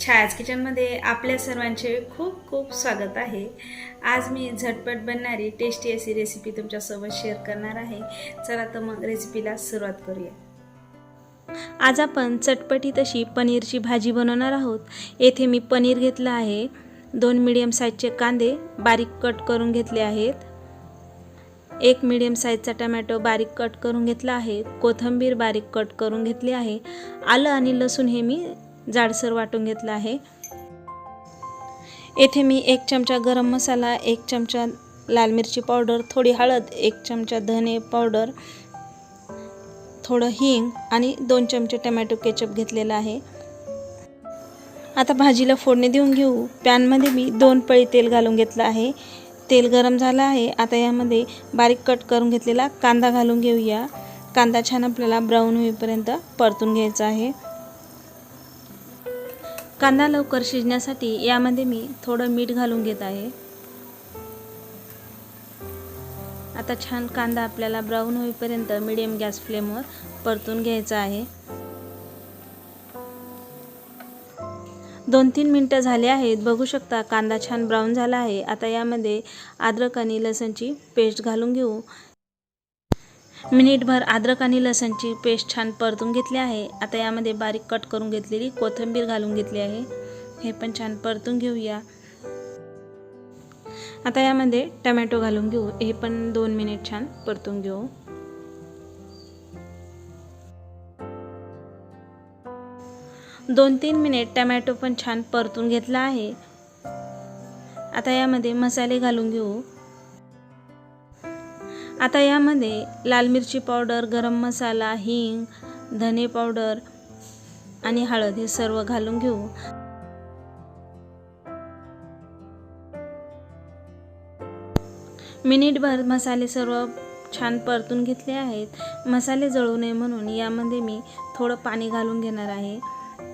छायाज किचनमध्ये आपल्या सर्वांचे खूप खूप स्वागत आहे। आज मी झटपट बनणारी टेस्टी अशी रेसिपी तुमच्यासोबत शेअर करणार आहे। चला तर मग रेसिपीला सुरुवात करूया। आज आपण चटपटीत अशी पनीरची भाजी बनवणार आहोत। येथे मी पनीर घेतला आहे, 2 मीडियम साईजचे कांदे बारीक कट करून घेतले आहेत, 1 मीडियम साईजचा टोमॅटो बारीक कट करून घेतला आहे, कोथिंबीर बारीक कट करून घेतली आहे, आलं आणि लसूण हे मी जाडसर वाटून घेतला आहे। येथे मी 1 चमचा गरम मसाला, 1 चमचा लाल मिरची पावडर, थोडी हळद, 1 चमचा धने पावडर, थोडं हिंग आणि 2 चमचे टोमॅटो केचप घेतलेला आहे। आता भाजीला फोडणी देऊन घेऊ। पॅन मध्ये मी 2 पळी तेल घालून घेतलं आहे। तेल गरम झालं आहे। आता यामध्ये बारीक कट करून घेतलेला कांदा घालून घेऊया। कांदा छान आपल्याला ब्राऊन होईपर्यंत परतून घ्यायचा आहे। कांदा लवकर शिजण्यासाठी यामध्ये मी थोडं मीठ घालून घेत आहे। आता छान कांदा आपल्याला ब्राऊन होईपर्यंत मीडियम गॅस फ्लेमवर परतून घ्यायचा आहे। 2-3 मिनिटं झाले आहेत। बघू शकता कांदा छान ब्राऊन झाला आहे। आता यामध्ये अद्रक आणि लसणची पेस्ट घालून घेऊ। मिनिटभर अद्रक आणि लसणची पेस्ट छान परतून घेतली आहे। आता यामध्ये बारीक कट करून घेतलेली कोथिंबीर घालून घेतली आहे, हे पण छान परतून घेऊया। आता यामध्ये टोमॅटो घालून घेऊ, हे पण 2 मिनिट छान परतून घेऊ। दोन 3 मिनिट टोमॅटो पण छान परतून घेतला आहे। आता यामध्ये मसाले घालून घेऊ। आता यामध्ये लाल मिरची पावडर, गरम मसाला, हिंग, धने पावडर आणि हळद हे सर्व घालून घेऊ। मिनिटभर मसाले सर्व छान परतून घेतले आहेत। मसाले जळू नये म्हणून यामध्ये मी थोडं पाणी घालून घेणार आहे।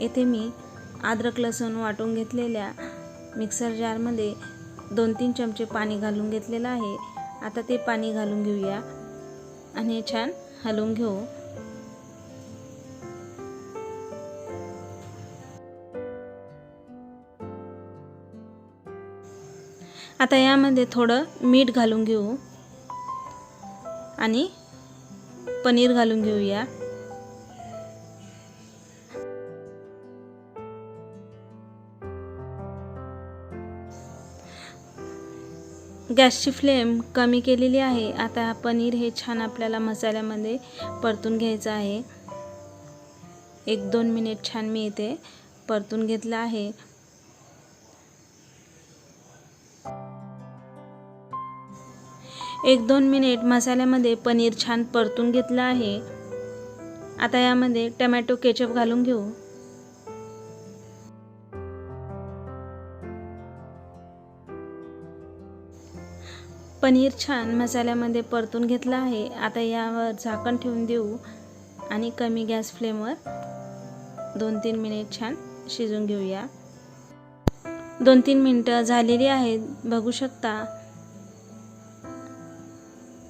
येथे मी अद्रक लसूण वाटून घेतलेल्या मिक्सर जारमध्ये 2-3 चमचे पाणी घालून घेतलेलं आहे। आता ते पाणी घालून घेऊया आणि छान हलवून घेऊ। आता यामध्ये थोडं मीठ घालून घेऊ आणि पनीर घालून घेऊया। गॅसची फ्लेम कमी केलेली आहे। आता पनीर हे छान आपल्याला मसाल्यामध्ये परतून घ्यायचं आहे। 1-2 मिनिट छान मी इथे परतून घेतलं आहे। एक 2 मिनिट मसाल्यामध्ये पनीर छान परतून घेतलं आहे। आता यामध्ये टोमॅटो केचप घालून घेऊ। पनीर छान मसाल्यामध्ये परतून घेतला आहे। आता यावर झाकण ठेवून देऊ आणि कमी गॅस फ्लेमवर 2-3 मिनिट छान शिजून घेऊया। 2-3 मिनिटं झालेली आहेत। बघू शकता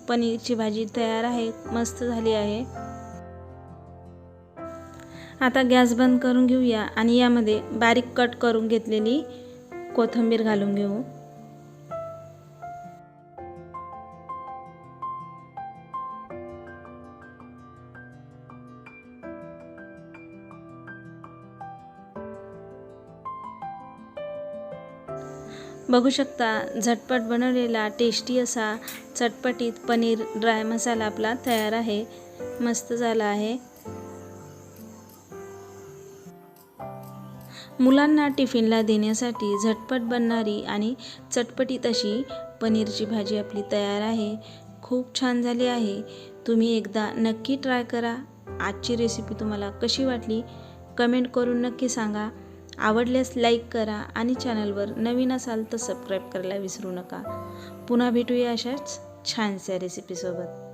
पनीरची भाजी तयार आहे, मस्त झाली आहे। आता गॅस बंद करून घेऊया आणि यामध्ये बारीक कट करून घेतलेली कोथिंबीर घालून घेऊ। बघू शकता झटपट बनवलेला टेस्टी असा चटपटीत पनीर ड्राय मसाला आपला तयार आहे, मस्त झाला आहे। मुलांना टिफिनला देण्यासाठी झटपट बनणारी आणि चटपटीत अशी पनीरची भाजी आपली तयार आहे। खूप छान झाली आहे। तुम्ही एकदा नक्की ट्राय करा। आजची रेसिपी तुम्हाला कशी वाटली कमेंट करून नक्की सांगा। आवडल्यास लाईक करा आणि चॅनलवर नवीन असाल तर सबस्क्राईब करायला विसरू नका। पुन्हा भेटूया अशाच छानशा रेसिपीसोबत।